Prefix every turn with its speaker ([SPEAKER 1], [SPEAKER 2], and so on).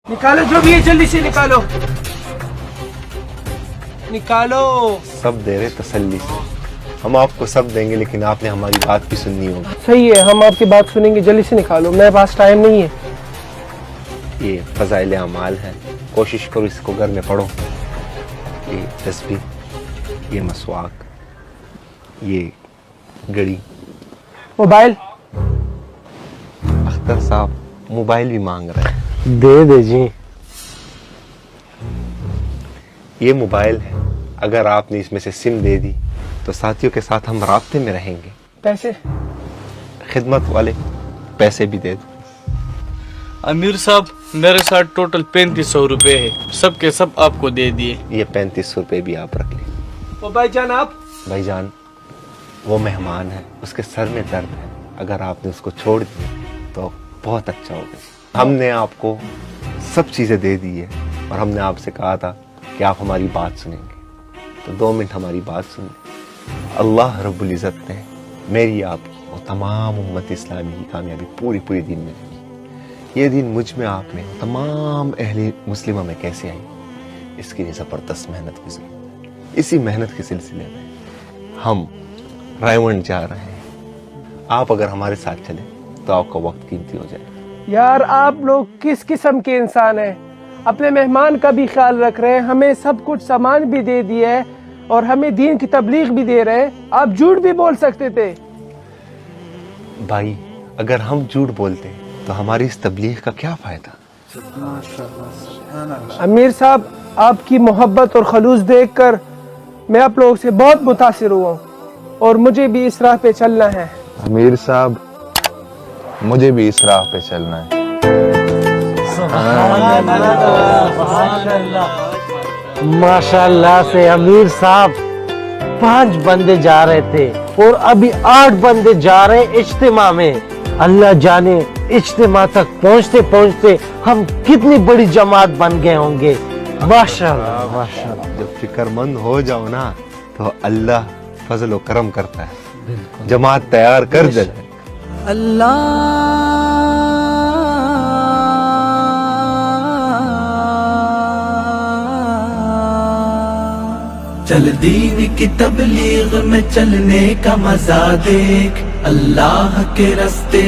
[SPEAKER 1] نکالو جو بھی ہے جلدی سے نکالو نکالو.
[SPEAKER 2] سب دے رہے تسلی سے. ہم آپ کو سب دیں گے لیکن آپ نے ہماری بات بھی سننی ہوگی.
[SPEAKER 1] صحیح ہے ہم آپ کی بات سنیں گے. جلدی سے نکالو میرے پاس ٹائم نہیں ہے.
[SPEAKER 2] یہ فضائل اعمال ہے. کوشش کرو اس کو گھر میں پڑھو. یہ تسبیح, یہ مسواک, یہ گھڑی.
[SPEAKER 1] موبائل
[SPEAKER 2] اختر صاحب موبائل بھی مانگ رہے ہیں.
[SPEAKER 3] دے دے جی.
[SPEAKER 2] یہ موبائل ہے. اگر آپ نے اس میں سے سم دے دی تو ساتھیوں کے ساتھ ہم رابطے میں رہیں گے.
[SPEAKER 1] پیسے
[SPEAKER 2] خدمت والے پیسے بھی دے دو.
[SPEAKER 4] امیر صاحب میرے ساتھ ٹوٹل 3500 روپے ہے. سب کے سب آپ کو دے دیے.
[SPEAKER 2] یہ 3500 روپے بھی آپ رکھ لیں.
[SPEAKER 1] وہ بھائی جان آپ
[SPEAKER 2] بھائی جان وہ مہمان ہے, اس کے سر میں درد ہے. اگر آپ نے اس کو چھوڑ دیا تو بہت اچھا ہوگا. ہم نے آپ کو سب چیزیں دے دی ہے اور ہم نے آپ سے کہا تھا کہ آپ ہماری بات سنیں گے. تو 2 منٹ ہماری بات سن لیں. اللہ رب العزت نے میری آپ کی اور تمام امت اسلامی کی کامیابی پوری دین میں دی. یہ دین مجھ میں آپ میں تمام اہل مسلمہ میں کیسے آئی, اس کی زبردست محنت کی ضرورت ہے. اسی محنت کے سلسلے میں ہم رائمنڈ جا رہے ہیں. آپ اگر ہمارے ساتھ چلیں تو آپ کا وقت قیمتی ہو جائے.
[SPEAKER 1] یار آپ لوگ کس قسم کے انسان ہیں؟ اپنے مہمان کا بھی خیال رکھ رہے ہیں, ہمیں سب کچھ سامان بھی دے دیا ہے اور ہمیں دین کی تبلیغ بھی دے رہے ہیں. آپ جھوٹ بھی بول سکتے تھے.
[SPEAKER 2] بھائی اگر ہم جھوٹ بولتے تو ہماری اس تبلیغ کا کیا فائدہ.
[SPEAKER 1] امیر صاحب آپ کی محبت اور خلوص دیکھ کر میں آپ لوگوں سے بہت متاثر ہوا ہوں اور مجھے بھی اس راہ پہ چلنا ہے.
[SPEAKER 5] امیر صاحب مجھے بھی اس راہ پہ چلنا ہے.
[SPEAKER 3] ماشاء اللہ سے امیر صاحب 5 بندے جا رہے تھے اور ابھی 8 بندے جا رہے ہیں اجتماع میں. اللہ جانے اجتماع تک پہنچتے پہنچتے ہم کتنی بڑی جماعت بن گئے ہوں گے. ماشاء اللہ ماشاء اللہ.
[SPEAKER 2] جب فکر مند ہو جاؤ نا تو اللہ فضل و کرم کرتا ہے. جماعت تیار کر دے.
[SPEAKER 6] چل دین کی تبلیغ میں چلنے کا مزہ دیکھ. اللہ کے رستے